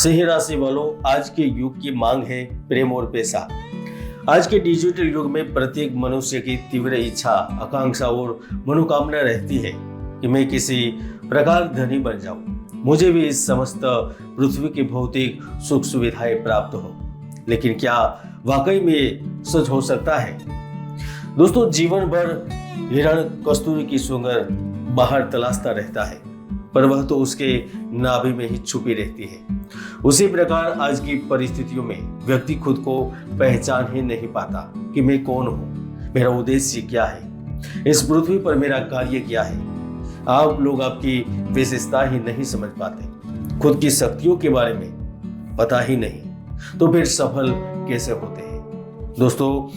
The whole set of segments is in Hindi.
सिंह राशि वालों, आज के युग की मांग है प्रेम और पैसा। आज के डिजिटल युग में प्रत्येक मनुष्य की तीव्र इच्छा, आकांक्षा और मनोकामना रहती है कि मैं किसी प्रकार धनी बन जाऊं, मुझे भी इस समस्त पृथ्वी की भौतिक सुख सुविधाएं प्राप्त हो। लेकिन क्या वाकई में ये सच हो सकता है? दोस्तों, जीवन भर हिरण कस्तूरी की सुंदर बाहर तलाशता रहता है, पर वह तो उसके नाभि में ही छुपी रहती है। उसी प्रकार आज की परिस्थितियों में व्यक्ति खुद को पहचान ही नहीं पाता कि मैं कौन हूँ, मेरा उद्देश्य क्या है, इस पृथ्वी पर मेरा कार्य क्या है। आप लोग आपकी विशेषता ही नहीं समझ पाते, खुद की शक्तियों के बारे में पता ही नहीं, तो फिर सफल कैसे होते हैं? दोस्तों,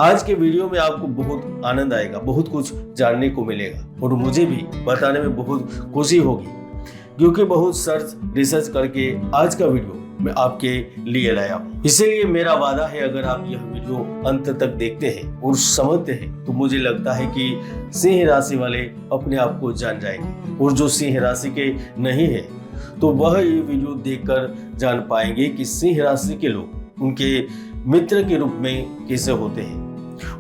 आज के वीडियो में आपको बहुत आनंद आएगा, बहुत कुछ जानने को मिलेगा और मुझे भी बताने में बहुत खुशी होगी, क्योंकि बहुत सर्च रिसर्च करके आज का वीडियो मैं आपके लिए लाया हूँ। इसीलिए मेरा वादा है, अगर आप यह वीडियो अंत तक देखते हैं और समझते हैं तो मुझे लगता है कि सिंह राशि वाले अपने आप को जान जाएंगे, और जो सिंह राशि के नहीं है तो वह ये वीडियो देखकर जान पाएंगे कि सिंह राशि के लोग उनके मित्र के रूप में कैसे होते हैं,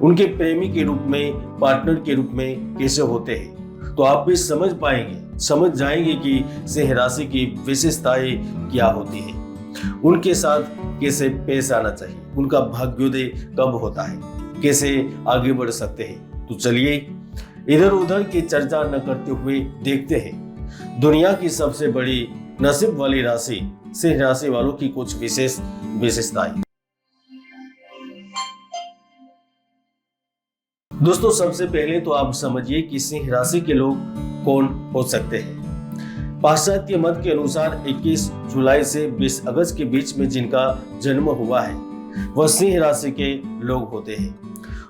उनके प्रेमी के रूप में, पार्टनर के रूप में कैसे होते हैं। तो आप भी समझ जाएंगे कि सिंह राशि की विशेषताएं क्या होती है, उनके साथ कैसे पेश आना चाहिए, उनका भाग्योदय कब होता है, कैसे आगे बढ़ सकते हैं। तो चलिए इधर उधर की चर्चा न करते हुए देखते हैं दुनिया की सबसे बड़ी नसीब वाली राशि सिंह राशि वालों की कुछ विशेषताएं। दोस्तों, सबसे पहले तो आप समझिए कि सिंह राशि के लोग कौन हो सकते हैं। पाश्चात्य मत के अनुसार 21 जुलाई से 20 अगस्त के बीच में जिनका जन्म हुआ है वह सिंह राशि के लोग होते हैं,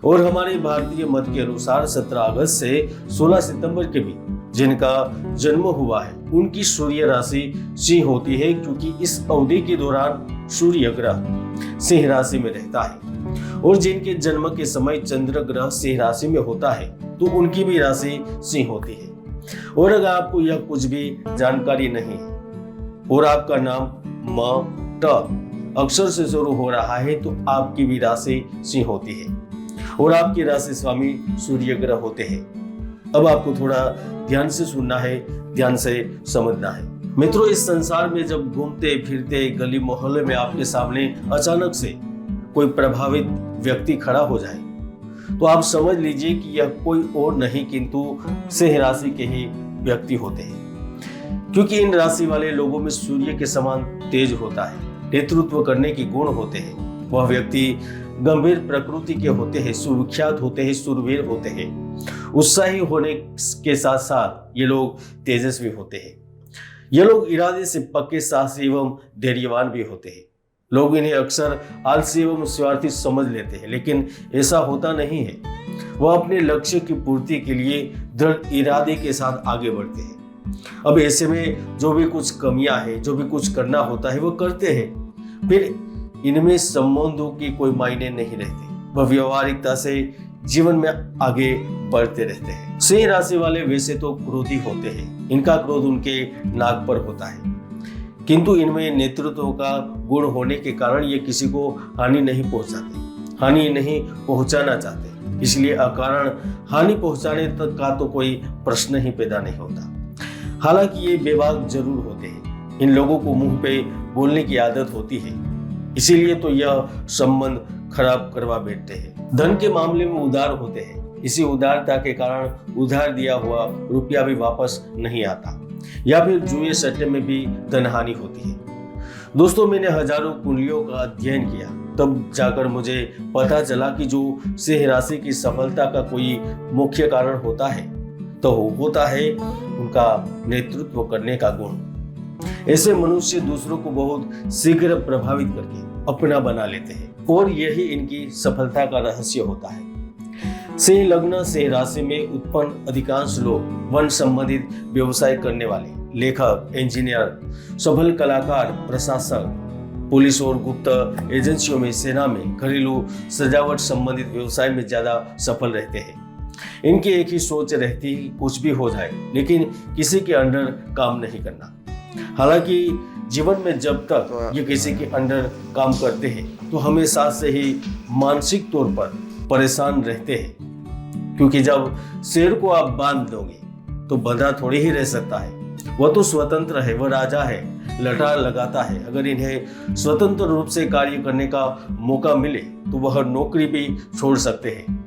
और हमारे भारतीय मत के अनुसार 17 अगस्त से 16 सितंबर के बीच जिनका जन्म हुआ है उनकी सूर्य राशि सिंह होती है, क्योंकि इस अवधि के दौरान सूर्य ग्रह सिंह राशि में रहता है, और जिनके जन्म के समय चंद्र ग्रह सिंह राशि में होता है तो उनकी भी राशि सिंह होती है। और अगर आपको यह कुछ भी जानकारी नहीं है और आपका नाम म ट अक्षर से शुरू हो रहा है तो आपकी भी राशि सिंह होती है, और आपकी राशि स्वामी सूर्य ग्रह होते हैं। अब आपको थोड़ा ध्यान से सुनना है, ध्यान से समझना है। मित्रों, इस संसार में जब घूमते फिरते गली मोहल्ले में आपके सामने अचानक से कोई प्रभावित व्यक्ति खड़ा हो जाए तो आप समझ लीजिए कि यह कोई और नहीं किंतु सिंह राशि के ही व्यक्ति होते हैं, क्योंकि इन राशि वाले लोगों में सूर्य के समान तेज होता है, नेतृत्व करने के गुण होते हैं। वह व्यक्ति गंभीर प्रकृति के होते हैं, सुविख्यात होते हैं, शूरवीर होते हैं। उत्साही होने के साथ साथ ये लोग तेजस्वी होते हैं। ये लोग इरादे से पक्के, साहसी एवं धैर्यवान भी होते हैं। लोग इन्हें अक्सर आलसी एवं स्वार्थी समझ लेते हैं, लेकिन ऐसा होता नहीं है। वह अपने लक्ष्य की पूर्ति के लिए दृढ़ इरादे के साथ आगे बढ़ते हैं। अब ऐसे में जो भी कुछ कमियां हैं, जो भी कुछ करना होता है वो करते हैं। फिर इनमें संबंधों की कोई मायने नहीं रहते, वह व्यवहारिकता से जीवन में आगे बढ़ते रहते हैं। सिंह राशि वाले वैसे तो क्रोधी होते हैं, इनका क्रोध उनके नाक पर होता है, किंतु इनमें नेतृत्व का गुण होने के कारण ये किसी को हानि नहीं पहुंचाते, हानि नहीं पहुंचाना चाहते, इसलिए अकारण हानि पहुंचाने तक का तो कोई प्रश्न ही पैदा नहीं होता। हालांकि ये बेबाक जरूर होते हैं, इन लोगों को मुंह पे बोलने की आदत होती है, इसीलिए तो यह संबंध खराब करवा बैठते हैं। धन के मामले में उदार होते हैं, इसी उदारता के कारण उधार दिया हुआ रुपया भी वापस नहीं आता, या फिर जुए सट्टे में भी धनहानि होती है। दोस्तों, मैंने हजारों कुंडलियों का अध्ययन किया, तब जाकर मुझे पता चला कि जो सिंह राशि की सफलता का कोई मुख्य कारण होता है तो होता है उनका नेतृत्व करने का गुण। ऐसे मनुष्य दूसरों को बहुत शीघ्र प्रभावित करके अपना बना लेते हैं, और यही इनकी सफलता का रहस्य होता है। सिंह लग्न सिंह राशि में उत्पन्न अधिकांश लोग वन संबंधित व्यवसाय करने वाले, लेखक, इंजीनियर, सफल कलाकार, प्रशासक, पुलिस और गुप्त एजेंसियों में, सेना में, घरेलू सजावट संबंधित व्यवसाय में ज्यादा सफल रहते हैं। इनकी एक ही सोच रहती, कुछ भी हो जाए लेकिन किसी के अंडर काम नहीं करना। हालांकि जीवन में जब तक ये किसी के अंडर काम करते हैं तो हमेशा से ही मानसिक तौर पर परेशान रहते हैं, क्योंकि जब शेर को आप बांध दोगे तो बंधा थोड़ी ही रह सकता है। वह तो स्वतंत्र है, वह राजा है, लटार लगाता है। अगर इन्हें स्वतंत्र रूप से कार्य करने का मौका मिले तो वह नौकरी भी छोड़ सकते हैं।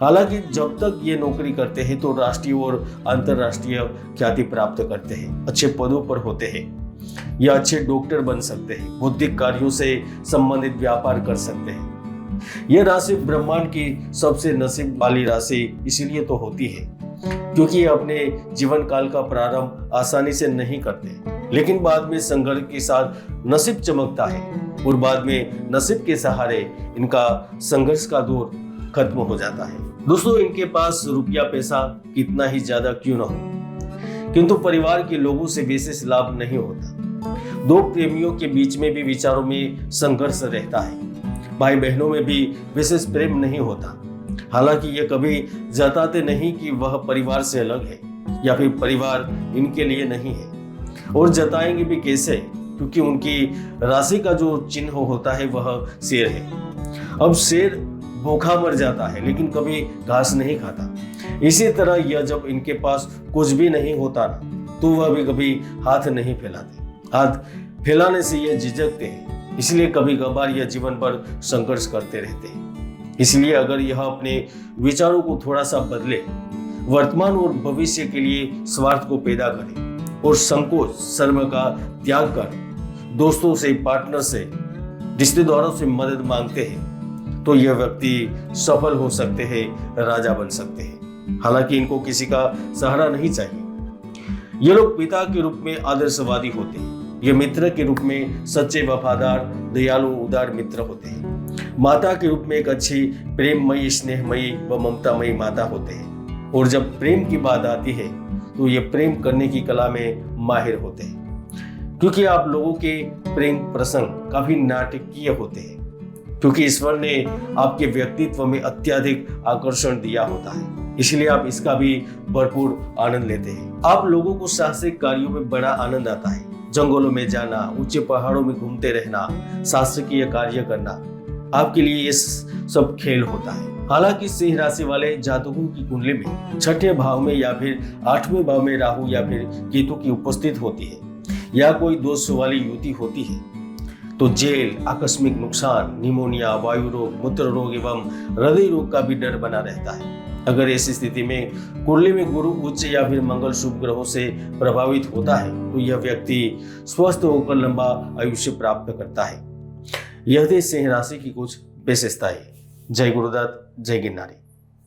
हालांकि जब तक ये नौकरी करते हैं तो राष्ट्रीय और अंतर्राष्ट्रीय ख्याति प्राप्त करते हैं, अच्छे पदों पर होते हैं या अच्छे डॉक्टर बन सकते हैं, बौद्धिक कार्यों से संबंधित व्यापार कर सकते हैं। यह राशि ब्रह्मांड की सबसे नसीब वाली राशि इसीलिए तो होती है क्योंकि ये अपने जीवन काल का प्रारंभ आसानी से नहीं करते, लेकिन बाद में संघर्ष के साथ नसीब चमकता है और बाद में नसीब के सहारे इनका संघर्ष का दौर खत्म हो जाता है। दोस्तों, इनके पास रुपया पैसा कितना ही ज्यादा क्यों न हो, किंतु परिवार के लोगों से विशेष लाभ नहीं होता। दो प्रेमियों के बीच में भी विचारों में संघर्ष रहता है। भाई बहनों में भी विशेष प्रेम नहीं होता। हालांकि ये कभी जताते नहीं कि वह परिवार से अलग है या फिर परिवार इनके लिए नहीं है, और जताएंगे भी कैसे, क्योंकि उनकी राशि का जो चिन्ह होता है वह शेर है। अब शेर भूखा मर जाता है लेकिन कभी घास नहीं खाता। इसी तरह यह जब इनके पास कुछ भी नहीं होता ना तो वह भी कभी हाथ नहीं फैलाते। हाथ फैलाने से यह झिझकते हैं, इसलिए कभी कभार यह जीवन भर संघर्ष करते रहते हैं। इसलिए अगर यह अपने विचारों को थोड़ा सा बदले, वर्तमान और भविष्य के लिए स्वार्थ को पैदा करे और संकोच शर्म का त्याग कर दोस्तों से, पार्टनर से, रिश्तेदारों से मदद मांगते हैं तो यह व्यक्ति सफल हो सकते हैं, राजा बन सकते हैं। हालांकि इनको किसी का सहारा नहीं चाहिए। ये लोग पिता के रूप में आदर्शवादी होते हैं। ये मित्र के रूप में सच्चे, वफादार, दयालु, उदार मित्र होते हैं। माता के रूप में एक अच्छी, प्रेममयी, स्नेहमयी व ममतामयी माता होते हैं। और जब प्रेम की बात आती है तो ये प्रेम करने की कला में माहिर होते हैं, क्योंकि आप लोगों के प्रेम प्रसंग काफी नाटकीय होते हैं, क्योंकि ईश्वर ने आपके व्यक्तित्व में अत्यधिक आकर्षण दिया होता है, इसलिए आप इसका भी भरपूर आनंद लेते हैं। आप लोगों को साहसिक कार्यों में बड़ा आनंद आता है। जंगलों में जाना, ऊंचे पहाड़ों में घूमते रहना, शासकीय कार्य करना, आपके लिए ये सब खेल होता है। हालांकि सिंह राशि वाले जातकों की कुंडली में छठे भाव में या फिर 8वें भाव में राहु या फिर केतु की उपस्थित होती है या कोई दोष वाली युति होती है तो जेल, आकस्मिक नुकसान, निमोनिया, वायु रोग, मूत्र रोग एवं हृदय रोग का भी डर बना रहता है। अगर ऐसी स्थिति में कुंडली में गुरु उच्च या फिर मंगल शुभ ग्रहों से प्रभावित होता है तो यह व्यक्ति स्वस्थ होकर लंबा आयुष्य प्राप्त करता है। यह थी सिंह राशि की कुछ विशेषताएं। जय गुरुदत्त, जय गिरनारी।